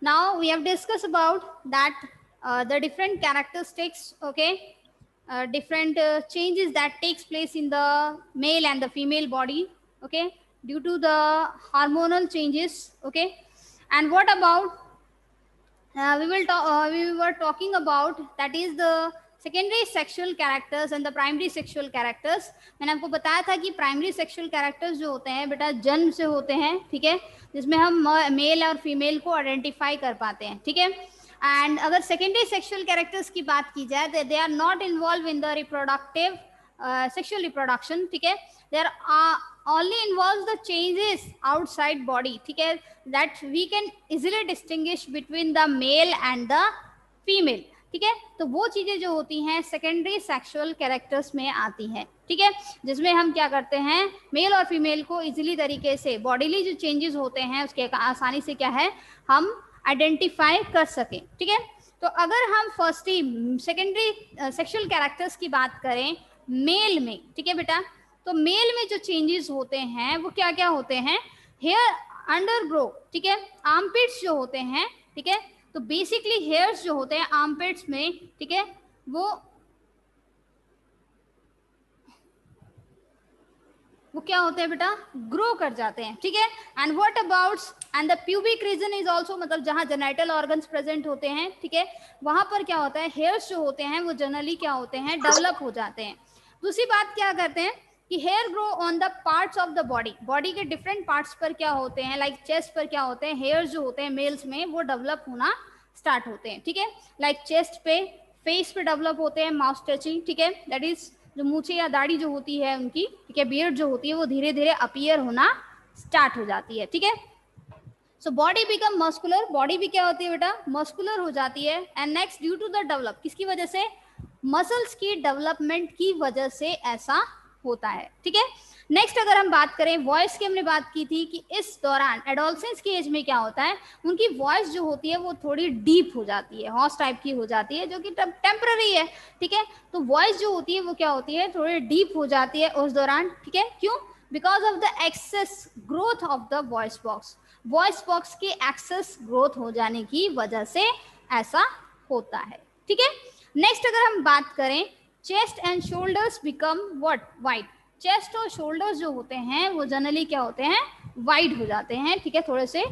Now we have discussed about that the different characteristics, okay, different changes that takes place in the male and the female body, okay, due to the hormonal changes, okay. And what about we were talking about that is the secondary sexual characters and the primary sexual characters. मैंने आपको बताया था कि primary sexual characters जो होते हैं बेटा जन्म से होते हैं, ठीक है, जिसमें हम मेल और फीमेल को आइडेंटिफाई कर पाते हैं, ठीक है. एंड अगर सेकेंडरी सेक्सुअल कैरेक्टर्स की बात की जाए तो they are not involve in the reproductive sexual reproduction, ठीक है. They are only involves the changes outside body, ठीक है, that we can easily distinguish between the male and the female, ठीक है. तो वो चीजें जो होती हैं सेकेंडरी सेक्सुअल कैरेक्टर्स में आती हैं, ठीक है, जिसमें हम क्या करते हैं मेल और फीमेल को इजीली तरीके से बॉडीली जो चेंजेस होते हैं उसके आसानी से क्या है हम आइडेंटिफाई कर सकें, ठीक है. तो अगर हम फर्स्टली सेकेंडरी सेक्सुअल कैरेक्टर्स की बात करें मेल में, ठीक है बेटा, तो मेल में जो चेंजेस होते हैं वो क्या क्या होते हैं, हेयर अंडर ग्रो, ठीक है, आर्मपिट्स जो होते हैं, ठीक है, तो बेसिकली हेयर्स जो होते हैं आर्मपिट्स में, ठीक है, वो क्या होते हैं बेटा ग्रो कर जाते हैं, ठीक है. And what about and the pubic region is also, मतलब जहां जेनिटल ऑर्गन्स प्रेजेंट होते हैं, ठीक है, वहां पर क्या होता है हेयर्स जो होते हैं वो जनरली क्या होते हैं डेवलप हो जाते हैं. दूसरी बात क्या करते हैं कि hair grow on the parts of the body, body के डिफरेंट पार्ट्स पर क्या होते हैं, लाइक चेस्ट पर क्या होते हैं हेयर्स जो होते हैं मेल्स में वो डेवलप होना स्टार्ट होते हैं, ठीक है, लाइक चेस्ट पे, फेस पे डेवलप होते हैं, माउथ टचिंग, ठीक है, दैट इज जो मूछे या दाढ़ी जो होती है उनकी, ठीक है, बियर्ड जो होती है वो धीरे धीरे अपीयर होना स्टार्ट हो जाती है, ठीक है. So body become muscular, body भी क्या होती है बेटा मस्कुलर हो जाती है. And next due to the develop, किसकी वजह से मसल्स की डेवलपमेंट की वजह से ऐसा होता है, ठीक है. नेक्स्ट अगर हम बात करें वॉइस की, हमने बात की थी कि इस दौरान एडोलसेंस की एज में क्या होता है उनकी वॉइस जो होती है वो थोड़ी डीप हो जाती है, हॉर्स टाइप की हो जाती है जो कि टेम्पररी है, ठीक है. तो वॉइस जो होती है वो क्या होती है थोड़ी डीप हो जाती है उस दौरान, ठीक है. क्यों? Because of the excess growth of the voice box, voice box की एक्सेस ग्रोथ हो जाने की वजह से ऐसा होता है, ठीक है. नेक्स्ट अगर हम बात करें chest and shoulders become what wide, chest और शोल्डर्स जो होते हैं वो जनरली क्या होते हैं वाइड हो जाते हैं, ठीक है, थोड़े से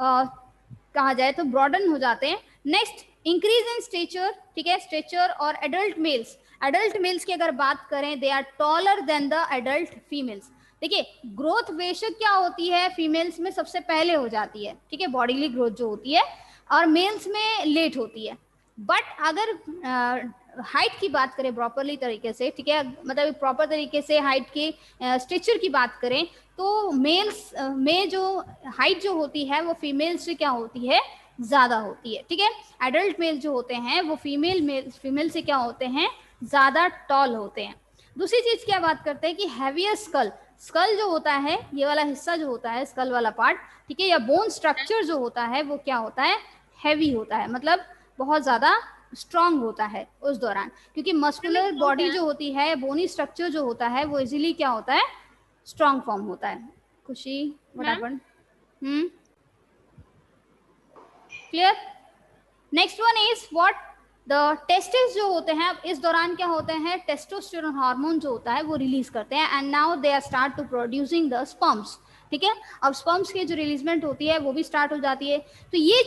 कहा जाए तो ब्रॉडन हो जाते हैं. नेक्स्ट इंक्रीज इन स्टेचर, ठीक है, स्टेचर और एडल्ट मेल्स की अगर बात करें they are taller than the adult females. देखिए ग्रोथ बेशक क्या होती है फीमेल्स में सबसे पहले हो जाती है, ठीक है, बॉडीली ग्रोथ जो होती है, और मेल्स में लेट होती है. बट अगर हाइट की बात करें प्रॉपरली तरीके से, ठीक है, मतलब प्रॉपर तरीके से हाइट की स्ट्रक्चर की बात करें तो मेल्स में जो हाइट जो होती है वो फीमेल्स से क्या होती है ज़्यादा होती है, ठीक है. एडल्ट मेल जो होते हैं वो फीमेल से क्या होते हैं ज़्यादा टॉल होते हैं. दूसरी चीज़ क्या बात करते हैं कि हैवियर स्कल जो होता है ये वाला हिस्सा जो होता है स्कल वाला पार्ट, ठीक है, या बोन स्ट्रक्चर जो होता है वो क्या होता है हैवी होता है, मतलब बहुत ज़्यादा स्ट्रांग होता है उस दौरान, क्योंकि मस्कुलर बॉडी जो होती है बोनी स्ट्रक्चर जो होता है वो इजीली क्या होता है स्ट्रांग फॉर्म होता है. खुशी what happened? Clear? Next one is what the testis जो होते हैं इस दौरान क्या होते हैं टेस्टोस्टेरोन हार्मोन जो होता है वो रिलीज करते हैं and now they are start to producing the sperms, ठीक है. अब स्पर्म्स की जो रिलीजमेंट होती है वो भी स्टार्ट हो जाती है. तो ये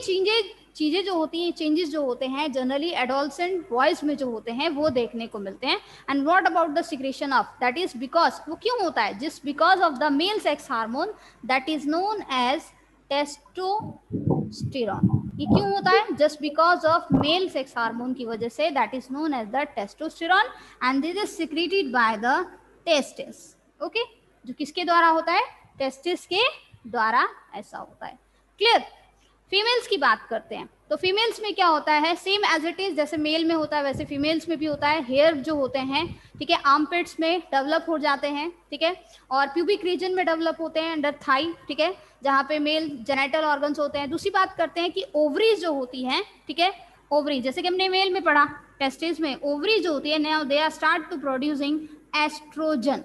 चीज़ें जो होती हैं चेंजेस जो होते हैं जनरली एडोलसेंट बॉयज में जो होते हैं वो देखने को मिलते हैं. And what about the secretion of that is because वो क्यों होता है just because of the male sex hormone that is known as testosterone. ये क्यों होता है just because of male sex hormone की वजह से that is known as the testosterone and this is secreted by the testis, okay, जो किसके द्वारा होता है टेस्टिस के द्वारा ऐसा होता है. क्लियर? फीमेल्स की बात करते हैं तो फीमेल्स में क्या होता है सेम एज इट इज जैसे मेल में होता है वैसे फीमेल्स में भी होता है. हेयर जो होते हैं, ठीक है, आर्मपिट्स में डेवलप हो जाते हैं, ठीक है, और प्यूबिक रीजन में डेवलप होते हैं अंडर थाई, ठीक है, जहाँ पे मेल जेनिटल ऑर्गन्स होते हैं. दूसरी बात करते हैं कि ओवरीज जो होती हैं, ठीक है, ओवरी जैसे कि हमने मेल में पढ़ा टेस्टिस में ओवरी जो होती है now they are start to producing estrogen,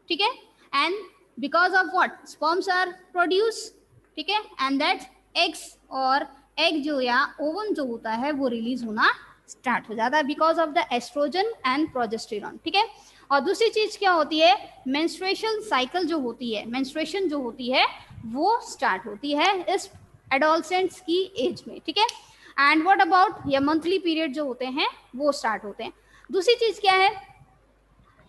ठीक है, and because of what sperms are produce, ठीक है, एंड दैट एग्स और एग जो या ओवन जो होता है वो रिलीज होना स्टार्ट हो जाता है because of the estrogen and progesterone, ठीक है। और दूसरी चीज क्या होती है, मेंस्ट्रुएशन साइकिल जो होती है, मेंस्ट्रुएशन जो होती है वो स्टार्ट होती है इस एडोलसेंट्स की एज में, ठीक है। एंड व्हाट अबाउट ये मंथली पीरियड जो होते हैं वो स्टार्ट होते हैं। दूसरी चीज क्या है,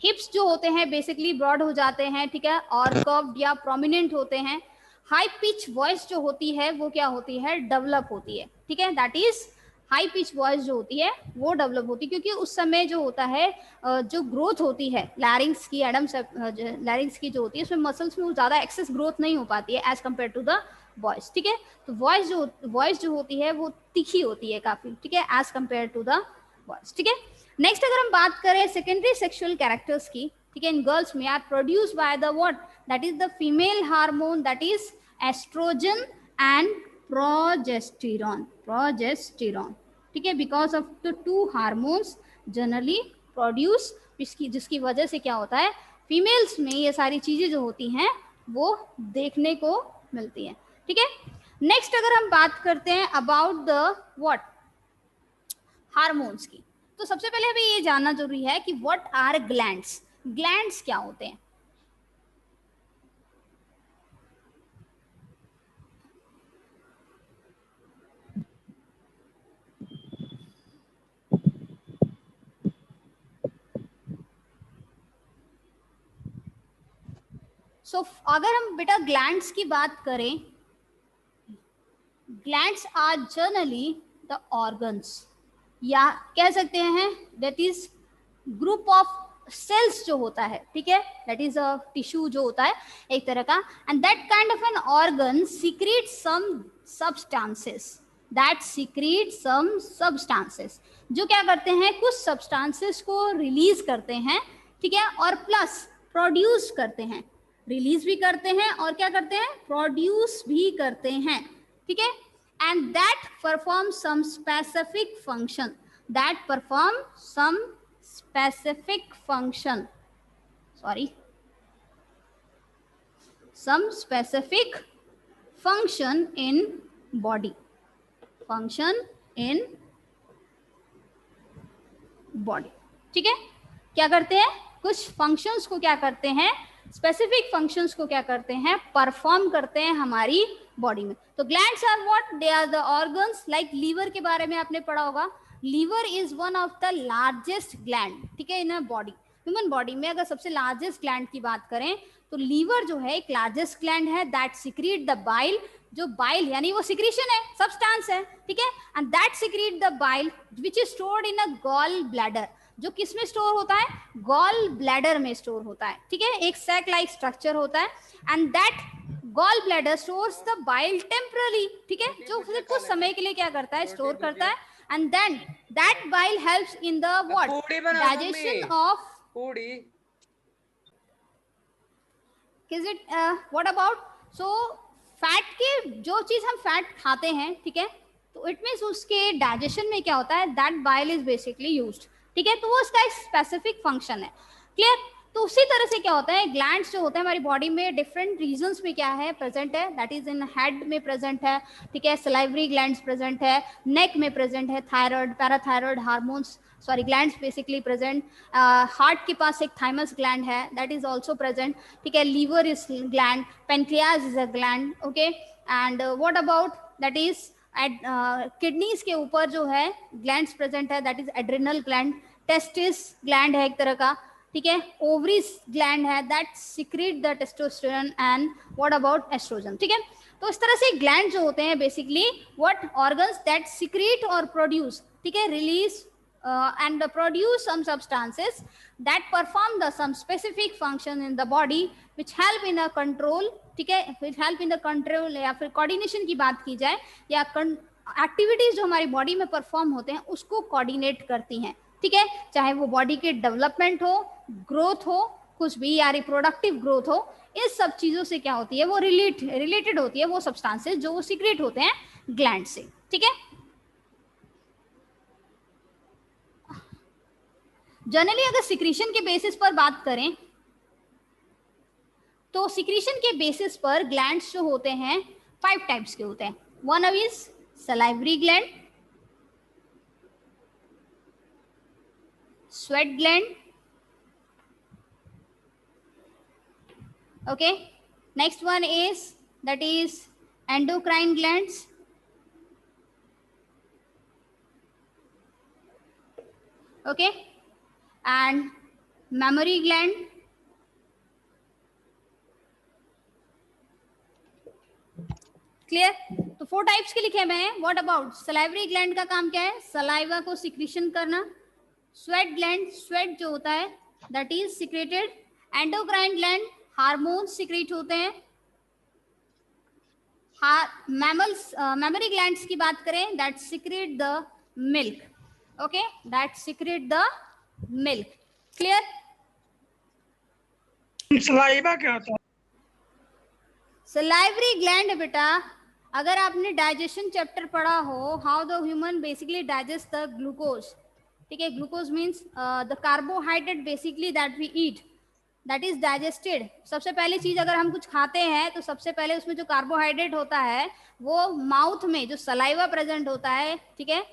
हिप्स जो होते हैं बेसिकली ब्रॉड हो जाते हैं, ठीक है, और कर्व्ड या प्रोमिनेंट होते हैं। हाई पिच वॉइस जो होती है वो क्या होती है, डेवलप होती है, ठीक है। That is high pitch voice जो होती है वो डेवलप होती है क्योंकि उस समय जो होता है जो ग्रोथ होती है लैरिंग्स की, एडम्स लैरिंग्स की जो होती है उसमें मसल्स में वो ज़्यादा एक्सेस ग्रोथ नहीं हो पाती है as compare to the voice, ठीक है। तो वॉइस जो होती है वो तीखी होती है काफ़ी, ठीक है, as compare to the voice, ठीक है। नेक्स्ट अगर हम बात करें सेकेंडरी सेक्सुअल कैरेक्टर्स की, ठीक है, इन गर्ल्स में are produce by the what, that is the female hormone that is estrogen and progesterone, ठीक है, because of the two hormones generally produce, जिसकी वजह से क्या होता है फीमेल्स में ये सारी चीजें जो होती हैं वो देखने को मिलती हैं, ठीक है। नेक्स्ट अगर हम बात करते हैं अबाउट द व्हाट हार्मोन्स की, तो सबसे पहले हमें ये जानना जरूरी है कि व्हाट आर ग्लैंड्स, ग्लैंड्स क्या होते हैं। अगर हम बेटा ग्लैंड्स की बात करें, glands are generally the organs, या कह सकते हैं that is group of cells जो होता है, ठीक है, दैट इज अ टिश्यू जो होता है एक तरह का, and that kind of an organ secrete some substances, that secrete some substances, जो क्या करते हैं कुछ सब्सटेंसेस को रिलीज करते हैं, ठीक है, और प्लस प्रोड्यूस करते हैं, रिलीज भी करते हैं और क्या करते हैं प्रोड्यूस भी करते हैं, ठीक है। And that perform some specific function, that perform some specific function, sorry, some specific function in body, function in body, ठीक है। क्या करते हैं कुछ फंक्शंस को क्या करते हैं, स्पेसिफिक फंक्शंस को क्या करते हैं परफॉर्म करते हैं हमारी बॉडी में। तो glands are what, they are the organs, like liver के बारे में आपने पढ़ा होगा, liver is one of the largest gland, ठीक है, in a body, human body में अगर सबसे लार्जेस्ट ग्लैंड की बात करें तो लीवर जो है एक लार्जेस्ट ग्लैंड है, दैट सिक्रीट द बाइल, जो बाइल यानी वो सिक्रीशन है, सब्सटेंस है, ठीक है, and that secrete the bile which is stored in a gall bladder, जो किस में स्टोर होता है, गॉल ब्लैडर में स्टोर होता है, ठीक है, एक सैक लाइक स्ट्रक्चर होता है, and that gall bladder stores the bile temporary, ठीक है, जो कुछ समय के लिए क्या करता है स्टोर करता है, and then that bile helps in the what digestion of food. Is it what about, so fat के जो चीज हम फैट खाते हैं, ठीक है, तो इट मीन्स उसके डाइजेशन में क्या होता है, that bile is basically used, ठीक है, तो वो उसका एक स्पेसिफिक फंक्शन है, क्लियर। तो उसी तरह से क्या होता है ग्लैंड्स जो होते हैं हमारी बॉडी में डिफरेंट रीजन्स में क्या है प्रेजेंट है, दैट इज इन हेड में प्रेजेंट है, ठीक है, सलाइवरी ग्लैंड्स प्रेजेंट है, नेक में प्रेजेंट है, thyroid parathyroid hormones sorry glands basically present, heart के पास एक थाइमस ग्लैंड है दैट इज ऑल्सो प्रेजेंट, ठीक है, liver is gland, pancreas is a gland, okay, and what about that is kidneys के ऊपर जो है ग्लैंड्स प्रेजेंट है, that is adrenal gland, testis gland है एक तरह का, ठीक है, ओवरीज ग्लैंड है that secrete the testosterone and what about estrogen, ठीक है। तो इस तरह से ग्लैंड जो होते हैं basically what organs that secrete और प्रोड्यूस, ठीक है, release and produce some substances that perform the some specific function in the body which help in a control, ठीक है, which help in the control या फिर coordination की बात की जाए या एक्टिविटीज जो हमारी बॉडी में परफॉर्म होते हैं उसको कोऑर्डिनेट करती हैं, ठीक है, चाहे वो बॉडी के डेवलपमेंट हो, ग्रोथ हो, कुछ भी या रिप्रोडक्टिव ग्रोथ हो, इस सब चीजों से क्या होती है वो रिलेटेड होती है वो सब्सटेंसेस जो वो सीक्रेट होते हैं ग्लैंड से, ठीक है। जनरली अगर सिक्रीशन के बेसिस पर बात करें तो सिक्रीशन के बेसिस पर ग्लैंड्स जो होते हैं 5 टाइप्स के होते हैं, One is salivary gland, sweat gland. Okay, next one is that is endocrine glands. Okay, and mammary gland. Clear? तो 4 टाइप्स के लिखे मैंने. व्हाट अबाउट सलाइवरी ग्लैंड का काम क्या है? सलाइवा को सिक्रीशन करना. स्वेट ग्लैंड, स्वेट जो होता है that is secreted. Endocrine gland, hormones secrete होते हैं. मैमल्स, मैमरी ग्लैंड्स की बात करें that secrete the milk. Okay, that secrete the milk. Clear? Saliva क्या होता है? सलाइवरी ग्लैंड बेटा, अगर आपने डाइजेशन चैप्टर पढ़ा हो, how the human basically digest the glucose. ठीक है, glucose means the carbohydrate basically that we eat, that is digested. सबसे पहली चीज अगर हम कुछ खाते हैं तो सबसे पहले उसमें जो कार्बोहाइड्रेट होता है वो माउथ में जो सलाइवा प्रेजेंट होता है, ठीक है,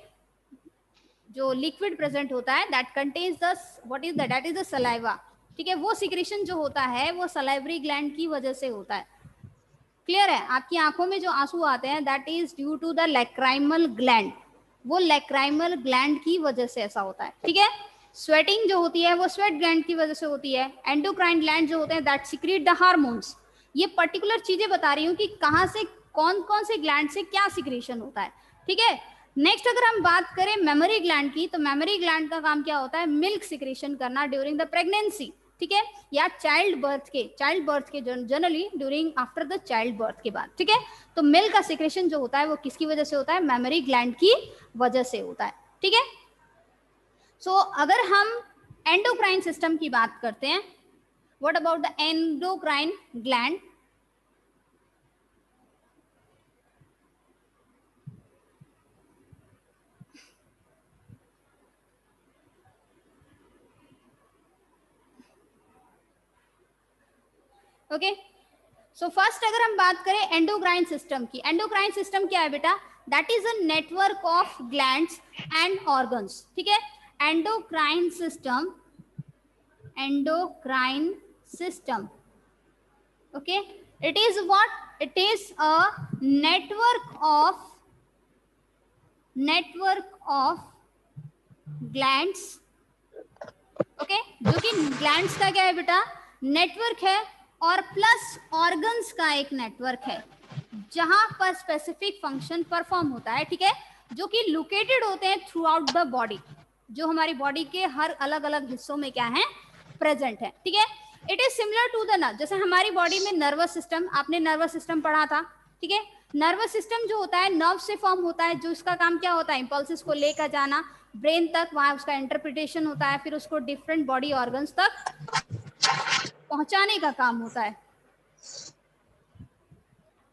जो लिक्विड प्रेजेंट होता है that contains the what is that, that is the saliva. ठीक है, वो सिक्रेशन जो होता है वो सलाइवरी ग्लैंड की वजह से होता है. क्लियर है? आपकी आंखों में जो आंसू आते हैं that is due to the lacrimal gland. वो लैक्राइमल ग्लैंड की वजह से ऐसा होता है. ठीक है, स्वेटिंग जो होती है वो स्वेट ग्लैंड की वजह से होती है. एंडोक्राइन ग्लैंड जो होते हैं दैट सिक्रीट द हार्मोन्स. ये पर्टिकुलर चीजें बता रही हूँ कि कहाँ से कौन कौन से ग्लैंड से क्या सिक्रेशन होता है. ठीक है, नेक्स्ट अगर हम बात करें मेमोरी ग्लैंड की, तो मेमोरी ग्लैंड का काम क्या होता है? मिल्क सिक्रेशन करना ड्यूरिंग द प्रेगनेंसी. ठीक है, या चाइल्ड बर्थ के generally during after the child birth के बाद. ठीक है, तो मिल्क का सिक्रेशन जो होता है वो किसकी वजह से होता है? मेमोरी ग्लैंड की वजह से होता है. ठीक है, सो अगर हम एंडोक्राइन सिस्टम की बात करते हैं, what about the endocrine gland? Okay, so first अगर हम बात करें एंडोक्राइन सिस्टम की, एंडोक्राइन सिस्टम क्या है बेटा? That is a network of glands and organs. ठीक है, endocrine system, endocrine system, okay, it is what? It is a network of glands. Okay, जो कि ग्लैंड्स का क्या है बेटा? नेटवर्क है, और प्लस ऑर्गन्स का एक नेटवर्क है जहां पर स्पेसिफिक फंक्शन परफॉर्म होता है. ठीक है, जो कि लोकेटेड होते हैं थ्रू आउट द बॉडी, जो हमारी बॉडी के हर अलग अलग हिस्सों में क्या है? प्रेजेंट है. ठीक है, it is similar to the nerve. जैसे हमारी बॉडी में नर्वस सिस्टम, आपने नर्वस सिस्टम पढ़ा था. ठीक है, नर्वस सिस्टम जो होता है नर्व से फॉर्म होता है, जो इसका काम क्या होता है? इंपल्सेस को लेकर जाना ब्रेन तक, वहां उसका इंटरप्रिटेशन होता है, फिर उसको डिफरेंट बॉडी ऑर्गन्स तक पहुंचाने का काम होता है.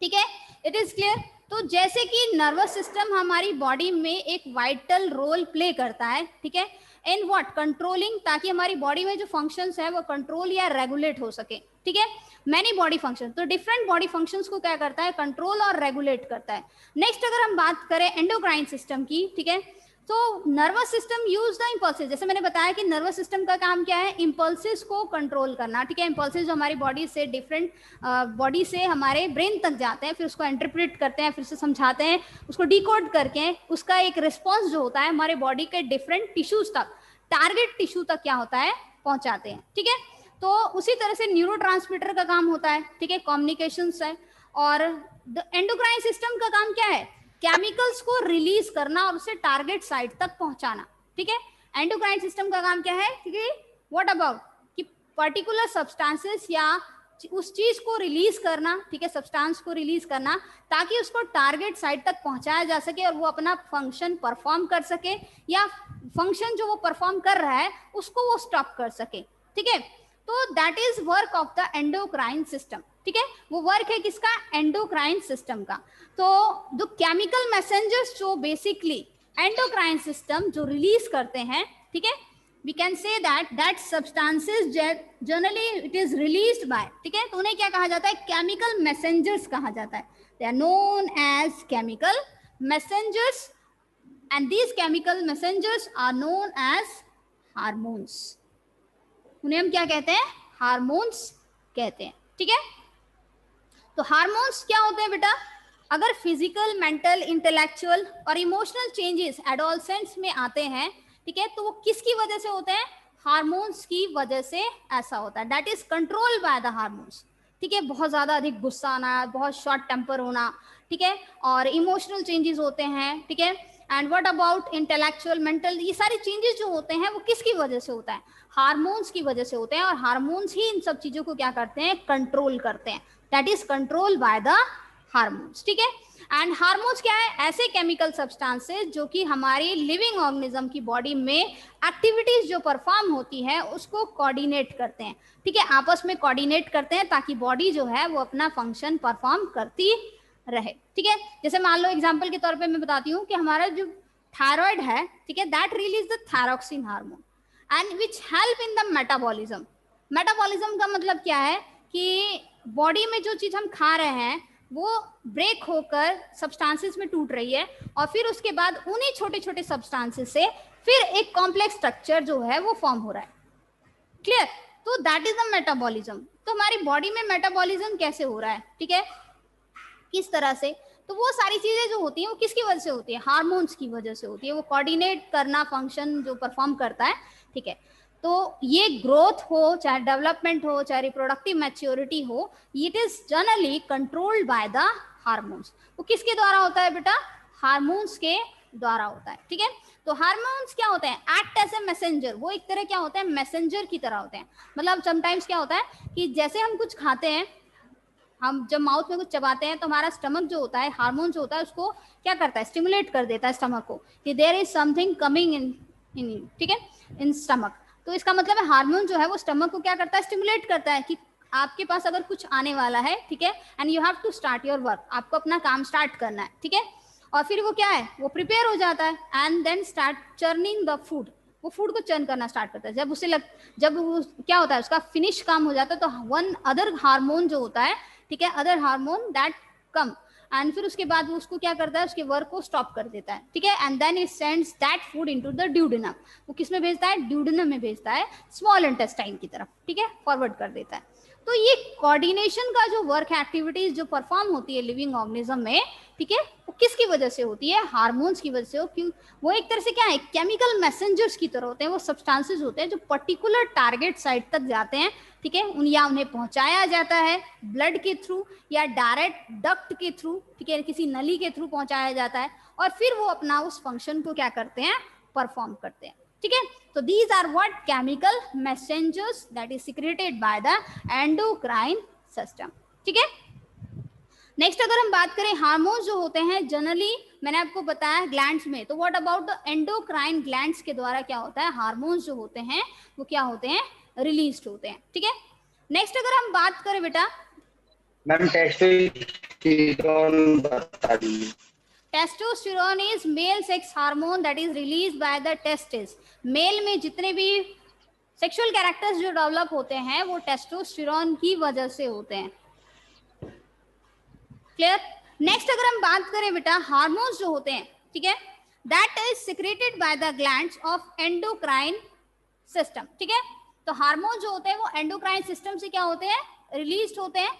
ठीक है, इट इज क्लियर? तो जैसे कि नर्वस सिस्टम हमारी बॉडी में एक वाइटल रोल प्ले करता है. ठीक है, इन व्हाट? कंट्रोलिंग, ताकि हमारी बॉडी में जो फंक्शंस है वो कंट्रोल या रेगुलेट हो सके. ठीक है, मैनी बॉडी फंक्शन, तो डिफरेंट बॉडी फंक्शंस को क्या करता है? कंट्रोल और रेगुलेट करता है. नेक्स्ट अगर हम बात करें एंडोक्राइन सिस्टम की, ठीक है, तो nervous system use the impulses. जैसे मैंने बताया कि नर्वस सिस्टम का काम क्या है? इम्पल्सेस को कंट्रोल करना. ठीक है, इम्पल्सेस जो हमारी बॉडी से डिफरेंट बॉडी से हमारे ब्रेन तक जाते हैं, फिर उसको इंटरप्रेट करते हैं, फिर से समझाते हैं, उसको डिकोड करके उसका एक रिस्पॉन्स जो होता है हमारे बॉडी के डिफरेंट टिश्यूज तक, टारगेट टिश्यू तक क्या होता है? पहुंचाते हैं. ठीक है, तो उसी तरह से न्यूरोट्रांसमीटर का काम होता है. ठीक है, कम्युनिकेशंस है. और द एंडोक्राइन सिस्टम का काम क्या है? केमिकल्स को रिलीज करना और उसे टारगेट साइट तक पहुंचाना. ठीक है, एंडोक्राइन सिस्टम का काम क्या है? ठीक है, व्हाट अबाउट कि पर्टिकुलर सब्सटेंसेस या उस चीज को रिलीज करना. ठीक है, सब्सटेंस को रिलीज करना ताकि उसको टारगेट साइट तक पहुंचाया जा सके और वो अपना फंक्शन परफॉर्म कर सके, या फंक्शन जो वो परफॉर्म कर रहा है उसको वो स्टॉप कर सके. ठीक है, तो that is work of the endocrine system. ठीक है, वो वर्क है किसका? एंडोक्राइन सिस्टम का. तो जो केमिकल मैसेंजर्स जो बेसिकली एंडोक्राइन सिस्टम जो रिलीज करते हैं, ठीक है, we can say that substances generally it is released by. ठीक है, तो उन्हें क्या कहा जाता है? केमिकल मैसेंजर्स कहा जाता है. They are known as chemical messengers, and these chemical messengers are known as hormones. उन्हें हम क्या कहते हैं? हार्मोन्स कहते हैं. ठीक है. तो हार्मोन्स क्या होते हैं बेटा? अगर फिजिकल, मेंटल, इंटेलेक्चुअल और इमोशनल चेंजेस एडोलसेंट्स में आते हैं, ठीक है, तो वो किसकी वजह से होते हैं? हार्मोन्स की वजह से ऐसा होता है. That is control by the hormones. ठीक है. बहुत ज्यादा अधिक गुस्सा आना, बहुत शॉर्ट टेम्पर होना, ठीक है, और इमोशनल चेंजेस होते हैं. ठीक है. And what about intellectual, mental, ये सारे चेंजेस जो होते हैं वो किसकी वजह से होता है? हार्मोन्स की वजह से होते हैं. और हार्मोन्स ही इन सब चीजों को क्या करते हैं? कंट्रोल करते हैं. That is control by the hormones. ठीक है. एंड हार्मोन्स क्या है? ऐसे केमिकल सब्सटेंसेस जो कि हमारी लिविंग ऑर्गेनिज्म की बॉडी में एक्टिविटीज जो परफॉर्म होती है उसको कोऑर्डिनेट करते हैं. ठीक है. आपस में कोऑर्डिनेट करते हैं ताकि बॉडी जो है वो अपना फंक्शन परफॉर्म करती रहे. ठीक है. जैसे मान लो एग्जांपल के तौर पे मैं बताती हूँ कि हमारा जो थायराइड है, ठीक है, that release the thyroxine hormone and which help in the metabolism. Metabolism का मतलब क्या है कि बॉडी में जो चीज हम खा रहे हैं वो ब्रेक होकर सब्सटेंसेस में टूट रही है और फिर उसके बाद उन्हीं छोटे छोटे सब्सटेंसेस से फिर एक कॉम्प्लेक्स स्ट्रक्चर जो है वो फॉर्म हो रहा है. क्लियर? तो दैट इज द मेटाबॉलिज्म. तो हमारी बॉडी में मेटाबॉलिज्म कैसे हो रहा है? ठीक है, किस तरह से? तो वो सारी चीजें जो होती हैं वो किसकी वजह से होती है? हार्मोन्स की वजह से होती है. वो कोऑर्डिनेट करना फंक्शन जो परफॉर्म करता है. ठीक है. तो ये ग्रोथ हो, चाहे डेवलपमेंट हो, चाहे रिप्रोडक्टिव मैच्योरिटी हो, it is generally controlled by the hormones. वो किसके द्वारा होता है बेटा? हार्मोन्स के द्वारा होता है. ठीक है. तो हार्मोन्स क्या होते हैं? Act as a messenger. वो एक तरह क्या होते हैं? मैसेंजर की तरह होते हैं. मतलब समटाइम्स क्या होता है कि जैसे हम कुछ खाते हैं, हम जब माउथ में कुछ चबाते हैं तो हमारा स्टमक जो होता है, हार्मोन जो होता है, उसको क्या करता है? स्टिमुलेट कर देता है स्टमक को कि there is something coming in ठीक है, इन स्टमक. तो इसका मतलब है हार्मोन जो है वो स्टमक को क्या करता है? स्टिमुलेट करता है कि आपके पास अगर कुछ आने वाला है, ठीक है, and you have to start your work. आपको अपना काम स्टार्ट करना है. ठीक है. और फिर वो क्या है? वो प्रिपेयर हो जाता है and then start churning the food. वो फूड को चर्न करना स्टार्ट करता है. जब उसे जब वो क्या होता है, उसका फिनिश काम हो जाता है, तो वन अदर हार्मोन जो होता है, ठीक है, other hormone that come, and फिर उसके बाद वो उसको क्या करता है? उसके वर्क को स्टॉप कर देता है. ठीक है. And then it sends that food into the duodenum. वो किस में भेजता है? ड्यूडेनम में भेजता है, स्मॉल इंटेस्टाइन की तरफ. ठीक है, फॉरवर्ड कर देता है. तो ये कोऑर्डिनेशन का जो वर्क है, एक्टिविटीज जो परफॉर्म होती है लिविंग ऑर्गेनिज्म में, ठीक है, वो किसकी वजह से होती है? हार्मोन्स की वजह से. हो क्यों? वो एक तरह से क्या है? केमिकल मैसेंजर्स की तरह होते हैं. वो सब्सटेंसेस होते हैं जो पर्टिकुलर टारगेट साइट तक जाते हैं. ठीक है. उन्हें पहुंचाया जाता है ब्लड के थ्रू या डायरेक्ट डक्ट के थ्रू. ठीक है, किसी नली के थ्रू पहुंचाया जाता है और फिर वो अपना उस फंक्शन को क्या करते हैं? परफॉर्म करते हैं. ठीक है. तो these are what? Chemical messengers that is secreted by the endocrine system. ठीक है. नेक्स्ट अगर हम बात करें, हार्मोन्स जो होते हैं जनरली मैंने आपको बताया ग्लैंड्स में. तो what about the endocrine glands के द्वारा क्या होता है? हार्मोन्स जो होते हैं वो क्या होते हैं? रिलीज होते हैं. ठीक है. नेक्स्ट अगर हम बात करें बेटा, मैम टेस्टोस्टेरोन बता दीजिए. Testosterone is male sex hormone that is release by the testis. Male में जितने भी सेक्सुअल कैरेक्टर्स जो डेवलप होते हैं वो टेस्टोस्टेरोन की वजह से होते हैं. क्लियर? नेक्स्ट अगर हम बात करें बेटा, हार्मोन्स जो होते हैं, ठीक है, that is secreted by the glands of endocrine system. ठीक है. तो हार्मोन जो होते हैं वो एंडोक्राइन सिस्टम से क्या होते हैं? रिलीज होते हैं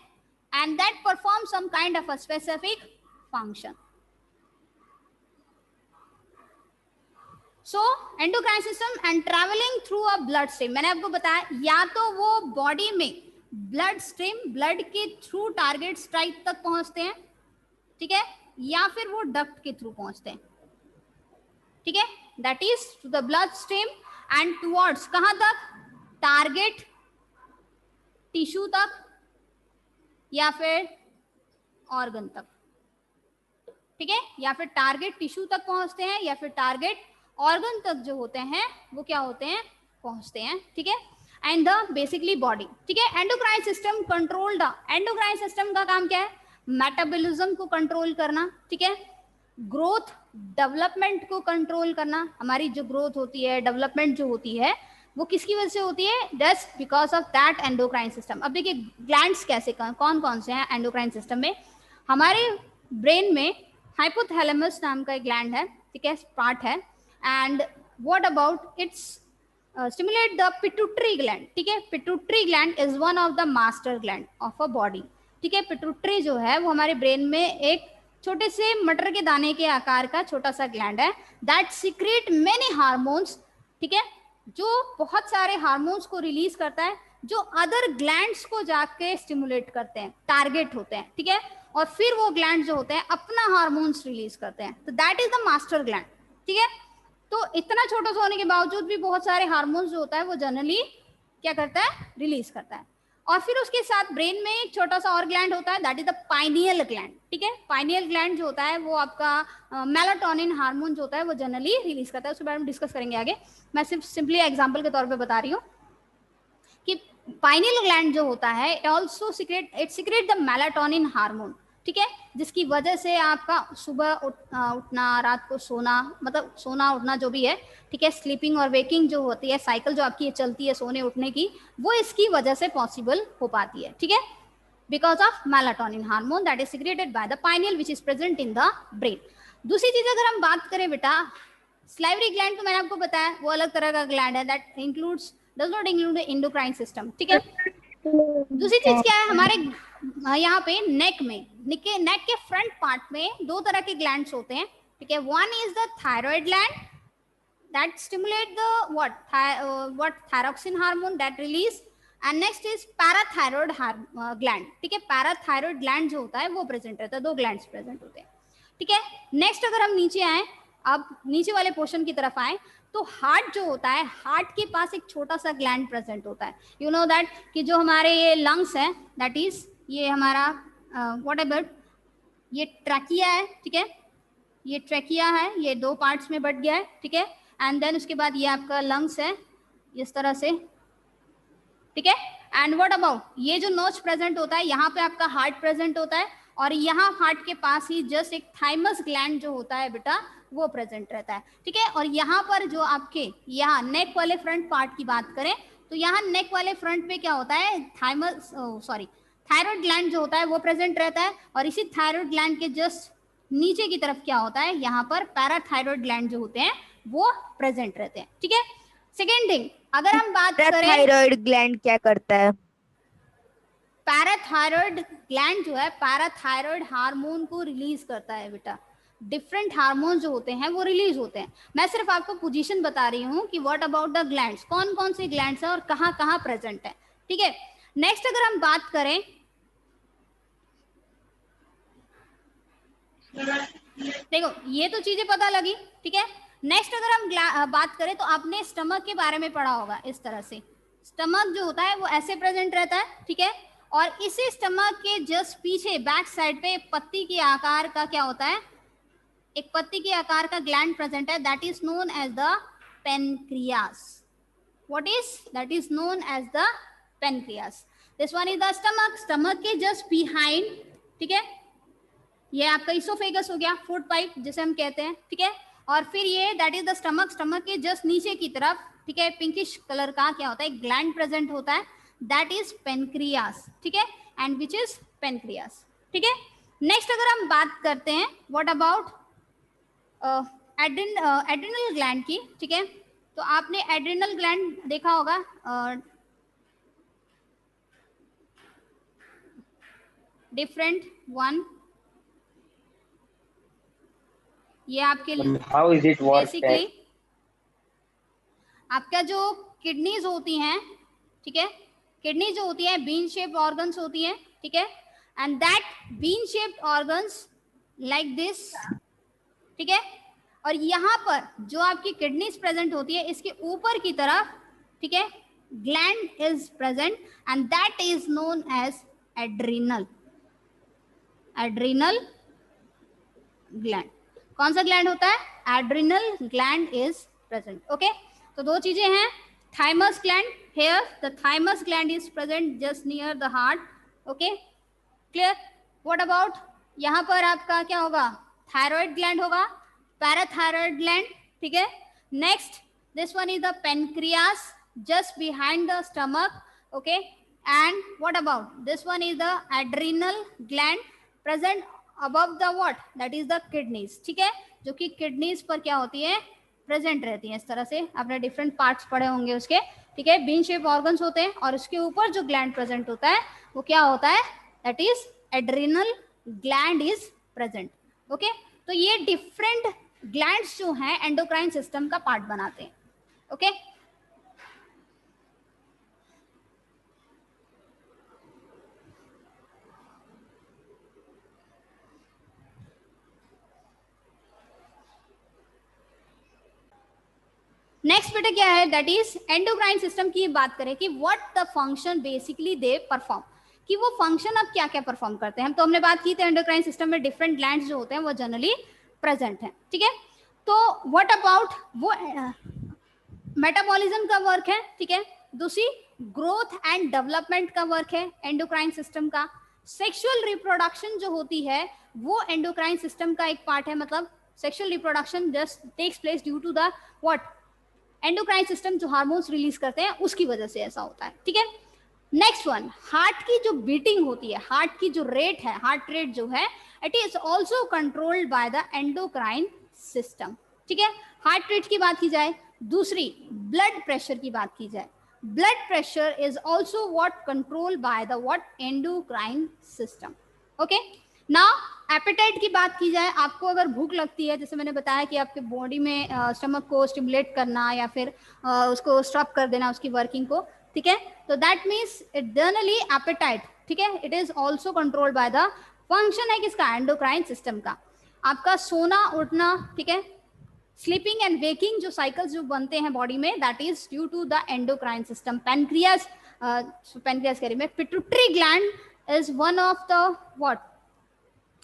and that perform some kind of a specific function. So endocrine system and travelling through a blood stream. मैंने आपको बताया या तो वो बॉडी में ब्लड स्ट्रीम, ब्लड के थ्रू टारगेट साइट तक पहुंचते हैं, ठीक है, या फिर वो डक्ट के थ्रू पहुंचते हैं. ठीक है. That is to the blood stream and towards कहां तक? टारगेट टिश्यू तक या फिर ऑर्गन तक. ठीक है. या फिर टारगेट टिश्यू तक पहुंचते हैं या फिर टारगेट ऑर्गन तक जो होते हैं वो क्या होते हैं? पहुंचते हैं. ठीक है. And the basically body. ठीक है. Endocrine system control the. Endocrine system का काम क्या है? मेटाबॉलिज्म को कंट्रोल करना. ठीक है. ग्रोथ, डेवलपमेंट को कंट्रोल करना. हमारी जो ग्रोथ होती है, डेवलपमेंट जो होती है, वो किसकी वजह से होती है? Just because of that endocrine system. अब देखिए ग्लैंड्स कैसे, कौन कौन से हैं एंडोक्राइन सिस्टम में. हमारे ब्रेन में हाइपोथैलेमस नाम का एक ग्लैंड है, ठीक है, पार्ट है. And what about it's stimulate the pituitary gland, ठीक है. Pituitary gland is one of the master gland of a body, ठीक है. पिट्यूटरी जो है वो हमारे ब्रेन में एक छोटे से मटर के दाने के आकार का छोटा सा ग्लैंड है दैट सीक्रेट मेनी हार्मोन्स, ठीक है, जो बहुत सारे हार्मोन्स को रिलीज करता है जो अदर ग्लैंड्स को जाके स्टिमुलेट करते हैं, टारगेट होते हैं, ठीक है. और फिर वो ग्लैंड जो होते हैं अपना हार्मोन्स रिलीज करते हैं, तो that is the master gland, ठीक है. तो इतना छोटा सा होने के बावजूद भी बहुत सारे हार्मोन्स जो होता है वो जनरली क्या करता है, रिलीज करता है. और फिर उसके साथ ब्रेन में एक छोटा सा और ग्लैंड होता है that is the pineal gland, ठीक है. पाइनियल ग्लैंड जो होता है वो आपका मेलाटोनिन हार्मोन जो होता है वो जनरली रिलीज करता है, उसके बारे में डिस्कस करेंगे आगे. मैं सिर्फ सिंपली एग्जांपल के तौर पे बता रही हूँ कि पाइनियल ग्लैंड जो होता है it also secret the melatonin hormone, ठीक है, जिसकी वजह से आपका सुबह उठना, रात को सोना, मतलब सोना उठना जो भी है, ठीक है, स्लीपिंग और वेकिंग जो होती है साइकिल जो आपकी चलती है सोने उठने की, वो इसकी वजह से पॉसिबल हो पाती है, ठीक है, because of melatonin hormone that is secreted by the pineal which is present in the brain. दूसरी चीज अगर हम बात करें बेटा, स्लाइवरी ग्लैंड तो मैंने आपको बताया वो अलग तरह का ग्लैंड है that includes does not include the endocrine system, ठीक है. दूसरी चीज क्या है, हमारे यहाँ पे नेक के फ्रंट पार्ट में दो तरह के ग्लैंड्स होते हैं, ठीक है. One is the thyroid gland that stimulate the what thyroxine hormone that release, and next is parathyroid gland, ठीक है. पैराथायरॉयड ग्लैंड जो होता है वो प्रेजेंट रहता है, दो ग्लैंड्स प्रेजेंट होते हैं, ठीक है. नेक्स्ट अगर हम नीचे आए, अब नीचे वाले पोर्शन की तरफ आए, तो हार्ट जो होता है, हार्ट के पास एक छोटा सा ग्लैंड प्रेजेंट होता है. यू नो दैट कि जो हमारे ये लंग्स है दैट इज ये हमारा व्हाट अबाउट ये ट्रैकिया है, ठीक है, ये ट्रैकिया है, ये दो पार्ट्स में बट गया है, ठीक है. एंड देन उसके बाद ये आपका लंग्स है इस तरह से, ठीक है. एंड व्हाट अबाउट ये जो नोच प्रेजेंट होता है, यहाँ पे आपका हार्ट प्रेजेंट होता है, और यहाँ हार्ट के पास ही जस्ट एक थाइमस ग्लैंड जो होता है बेटा वो प्रेजेंट रहता है, ठीक है. और यहाँ पर जो आपके यहाँ नेक वाले फ्रंट पार्ट की बात करें तो यहाँ नेक वाले फ्रंट पे क्या होता है, थायराइड ग्लैंड जो होता है वो प्रेजेंट रहता है, और इसी थायराइड ग्लैंड के जस्ट नीचे की तरफ क्या होता है, यहाँ पर पैराथायरॉयड ग्लैंड जो होते हैं वो प्रेजेंट रहते हैं, ठीक है. सेकेंड थिंग अगर हम बात करें, थायराइड ग्लैंड क्या करता है? पैराथायरॉयड ग्लैंड जो है पैराथायरॉयड हार्मोन को रिलीज करता है बेटा. डिफरेंट हार्मोन जो होते हैं वो रिलीज होते हैं. मैं सिर्फ आपको पोजीशन बता रही हूँ कि व्हाट अबाउट द ग्लैंड्स, कौन कौन से ग्लैंड्स हैं और कहाँ कहाँ प्रेजेंट है, ठीक है. नेक्स्ट अगर हम बात करें, देखो ये तो चीजें पता लगी, ठीक है. नेक्स्ट अगर हम बात करें तो आपने स्टमक के बारे में पढ़ा होगा. इस तरह से स्टमक जो होता है वो ऐसे प्रेजेंट रहता है, ठीक है. और इसी स्टमक के जस्ट पीछे बैक साइड पे पत्ती के आकार का क्या होता है, एक पत्ती के आकार का ग्लैंड प्रेजेंट है that is known as the pancreas. What is that is known as the pancreas. This one is the stomach. Stomach के जस्ट बिहाइंड, ठीक है, ये आपका इसोफेगस हो गया, फूड पाइप जिसे हम कहते हैं, ठीक है. और फिर ये that is the stomach. Stomach के जस्ट नीचे की तरफ, ठीक है, पिंकिश कलर का क्या होता है, ग्लैंड प्रेजेंट होता है दैट इज पेनक्रियास, ठीक है, एंड विच इज पेनक्रियास, ठीक है. नेक्स्ट अगर हम बात करते हैं व्हाट अबाउट एड्रिनल ग्लैंड की, ठीक है. तो आपने एड्रिनल ग्लैंड देखा होगा, डिफरेंट वन, ये आपके How is it work? Basically आपका जो किडनीज होती हैं, ठीक है, किडनी जो होती है बीन शेप्ड ऑर्गन्स होती हैं, ठीक है. And that bean shaped organs like this, ठीक है. और यहाँ पर जो आपकी किडनीज प्रेजेंट होती है इसके ऊपर की तरफ, ठीक है, gland is present and that is known as adrenal gland. कौन सा ग्लैंड होता है, adrenal gland is present, okay. तो दो चीजें हैं, thymus gland, here the thymus gland is present just near the heart, okay, clear. What about यहाँ पर आपका क्या होगा, थायराइड ग्लैंड होगा, पैराथायरॉयड ग्लैंड, ठीक है. Next this one is the pancreas just behind the stomach, okay. And what about this one is the adrenal gland present above the what, that is the kidneys, ठीक है, जो कि kidneys पर क्या होती है, प्रेजेंट रहती है। इस तरह से आपने डिफरेंट पार्ट्स पढ़े होंगे उसके, ठीक है, बीन शेप ऑर्गन्स होते हैं और उसके ऊपर जो ग्लैंड प्रेजेंट होता है वो क्या होता है, that is adrenal gland is present. Okay, तो ये डिफरेंट ग्लैंड्स जो हैं एंडोक्राइन सिस्टम का पार्ट बनाते हैं। ओके, नेक्स्ट बेटा क्या है, दैट इज एंडोक्राइन सिस्टम की बात करें कि what the function basically they perform, कि वो फंक्शन अब क्या क्या परफॉर्म करते हैं। तो हमने बात की थी एंडोक्राइन सिस्टम में डिफरेंट ग्लैंड्स जो होते हैं वो जनरली प्रेजेंट हैं, ठीक है। तो व्हाट अबाउट वो मेटाबॉलिज्म का वर्क है, ठीक है, दूसरी ग्रोथ एंड डेवलपमेंट का वर्क है एंडोक्राइन सिस्टम का, सेक्सुअल रिप्रोडक्शन जो होती है वो एंडोक्राइन सिस्टम का एक पार्ट है, मतलब sexual reproduction just takes place due to the what, endocrine system जो हार्मोन्स रिलीज करते हैं उसकी वजह से ऐसा होता है, ठीक है। नेक्स्ट वन, हार्ट की जो बीटिंग होती है, हार्ट की जो रेट है, हार्ट रेट जो है, it is also controlled by the endocrine system, ठीक है, हार्ट रेट की बात की जाए। दूसरी ब्लड प्रेशर की बात की जाए, blood pressure is also what control by the what endocrine system. Okay, now appetite की बात की जाए, आपको अगर भूख लगती है, जैसे मैंने बताया कि आपके बॉडी में स्टमक को स्टिमुलेट करना या फिर उसको स्टॉप कर देना उसकी वर्किंग को, ठीक है, तो that means it generally appetite, ठीक है, it is also controlled by the function है किसका, एंडोक्राइन सिस्टम का। आपका सोना उठना, ठीक है, स्लीपिंग एंड वेकिंग जो साइकिल्स जो बनते हैं बॉडी में, that is due to the endocrine system. Pancreas, pancreas कह रही मैं, pituitary gland is one of the what,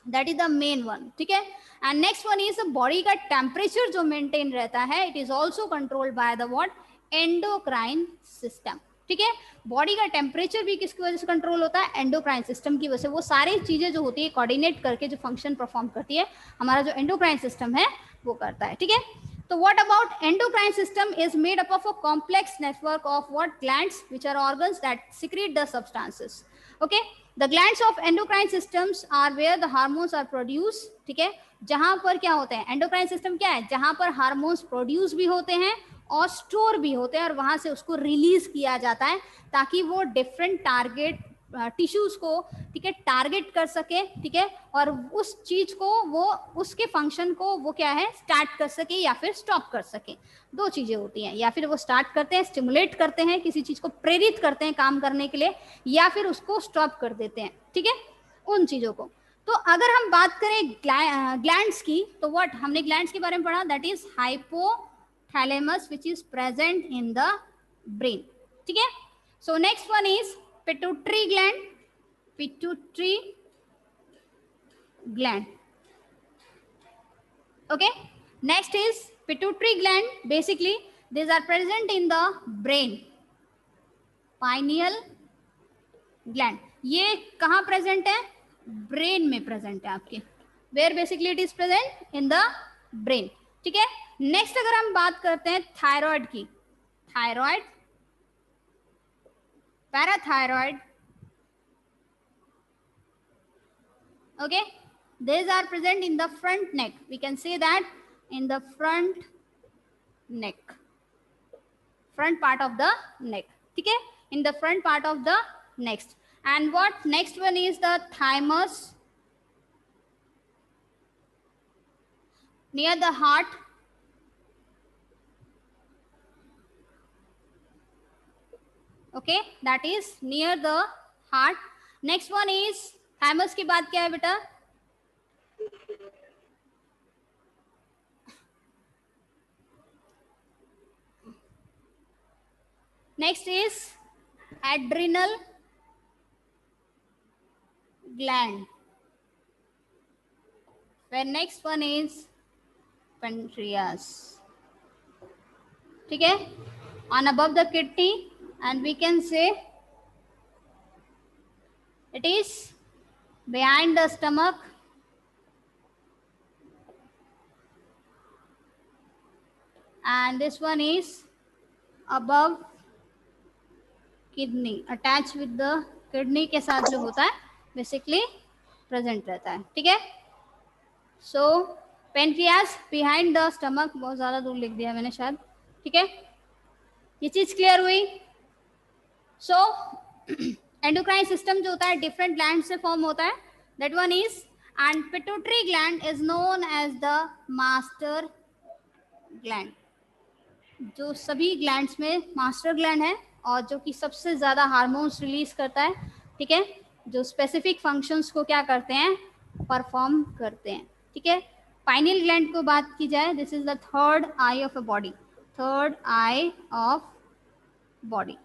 that is the main one, ठीक है। And next one is body का टेम्परेचर जो मेंटेन रहता है, it is also controlled by the what, endocrine system, ठीक है। बॉडी का टेम्परेचर भी किसकी वजह से कंट्रोल होता है, एंडोक्राइन सिस्टम की वजह से। वो सारी चीजें जो होती है कोऑर्डिनेट करके जो फंक्शन परफॉर्म करती है हमारा जो एंडोक्राइन सिस्टम है वो करता है, ठीक है। तो what about endocrine system is made up of a complex network of what, glands which are organs that secrete the substances. Okay, the glands of endocrine systems are where the hormones are produce, ठीक है, जहां पर क्या होते हैं, endocrine system क्या है, जहां पर हार्मोन्स प्रोड्यूस भी होते हैं और स्टोर भी होते हैं और वहां से उसको रिलीज किया जाता है ताकि वो डिफरेंट टारगेट टिश्यूज को, ठीक है, टारगेट कर सके, ठीक है, और उस चीज को वो उसके फंक्शन को वो क्या है, स्टार्ट कर सके या फिर स्टॉप कर सके। दो चीजें होती हैं, या फिर वो स्टार्ट करते हैं, स्टिमुलेट करते हैं, किसी चीज को प्रेरित करते हैं काम करने के लिए, या फिर उसको स्टॉप कर देते हैं, ठीक है, उन चीजों को। तो अगर हम बात करें ग्लैंड्स की, तो व्हाट, हमने ग्लैंड्स के बारे में पढ़ा, that is hypothalamus which is present in the brain, ठीक है। So next one is pituitary gland, pituitary gland. Okay, next is pituitary gland. Basically these are present in the brain. pineal gland, ये कहाँ present है, brain में present है आपके, where basically it is present in the brain, ठीक है। Next अगर हम बात करते हैं थायराइड की, thyroid, parathyroid, okay, these are present in the front neck, we can say that in the front neck, front part of the neck, ठीक है, in the front part of the neck. And what next one is the thymus, near the heart, okay, that is near the heart. Next one is thymus की बात क्या है बेटा, next is adrenal gland, where next one is pancreas, ठीक है, on above the kidney, and we can say it is behind the stomach, and this one is above kidney, attached with the kidney के साथ जो होता है basically present रहता है, ठीक है। सो पेनक्रियास बिहाइंड द स्टमक, बहुत ज़्यादा दूर लिख दिया मैंने शायद, ठीक है। ये चीज़ क्लियर हुई। सो एंडोक्राइन सिस्टम जो होता है डिफरेंट ग्लैंड से फॉर्म होता है, that one is, and pituitary gland is known as the master gland, जो सभी ग्लैंड्स में मास्टर ग्लैंड है और जो कि सबसे ज़्यादा हार्मोन्स रिलीज करता है, ठीक है, जो स्पेसिफिक फंक्शंस को क्या करते हैं, परफॉर्म करते हैं, ठीक है। पाइनियल ग्लैंड को बात की जाए, this is the third eye of a body, third eye of body,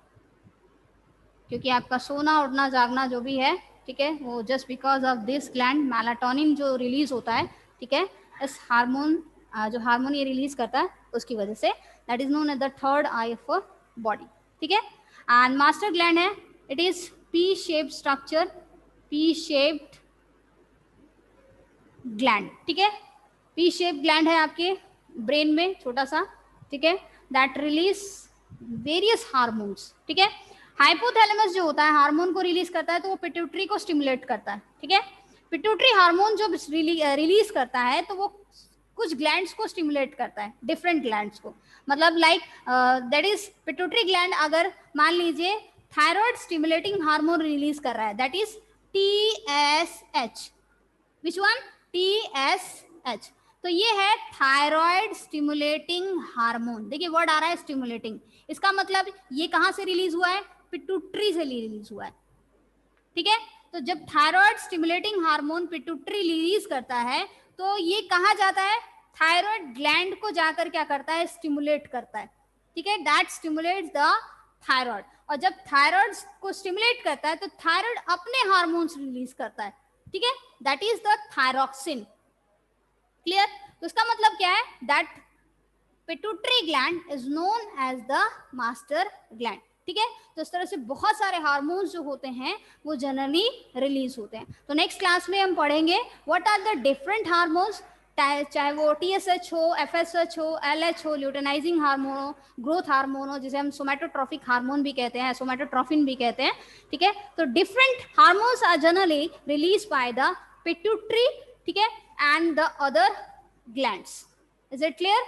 क्योंकि आपका सोना उठना जागना जो भी है, ठीक है, वो just because of this gland melatonin जो रिलीज होता है, ठीक है, इस हार्मोन जो हार्मोन ये रिलीज करता है उसकी वजह से, that is known as the third eye of a body, ठीक है। एंड मास्टर ग्लैंड है, it is pea shaped structure, pea shaped gland, ठीक है। पी शेप ग्लैंड है आपके ब्रेन में छोटा सा, ठीक है, दैट रिलीज वेरियस हार्मोन्स, ठीक है। हाइपोथैलेमस जो होता है हार्मोन को रिलीज करता है, तो वो पिट्यूटरी को स्टिमुलेट करता है, ठीक है। पिट्यूटरी हार्मोन जो रिलीज करता है तो वो कुछ ग्लैंड्स को स्टिमुलेट करता है, डिफरेंट ग्लैंड्स को, मतलब like that is pituitary gland अगर मान लीजिए थायराइड स्टिमुलेटिंग हार्मोन रिलीज कर रहा है, that is TSH, which one, TSH, तो ये है थायराइड स्टिमुलेटिंग हार्मोन। देखिए वर्ड आ रहा है स्टिमुलेटिंग, इसका मतलब ये कहां से रिलीज हुआ है, पिट्यूटरी से रिलीज हुआ है, ठीक है। तो जब thyroid stimulating hormone pituitary release करता है तो ये कहा जाता है, थायराइड ग्लैंड को जाकर क्या करता है, स्टिमुलेट करता है, ठीक है, दैट स्टिमुलेट्स द थायराइड। और जब थायराइड को स्टिमुलेट करता है तो थायराइड अपने हार्मोन्स रिलीज करता है, ठीक है, that is the thyroxine, clear. तो इसका मतलब क्या है, that pituitary gland is known as the master gland, ठीक है। तो इस तरह से बहुत सारे हार्मोन्स जो होते हैं वो जनरली रिलीज होते हैं। तो नेक्स्ट क्लास में हम पढ़ेंगे what are the different hormones, चाहे वो TSH हो, FSH हो, LH हो, ल्यूटेनाइजिंग हार्मोन हो, ग्रोथ हार्मोन हो, जिसे हम सोमैटोट्रोफिक हार्मोन भी कहते हैं, सोमैटोट्रोफिन भी कहते हैं, ठीक है। तो different hormones are generally release by the pituitary, ठीक है, and the other glands. Is it clear?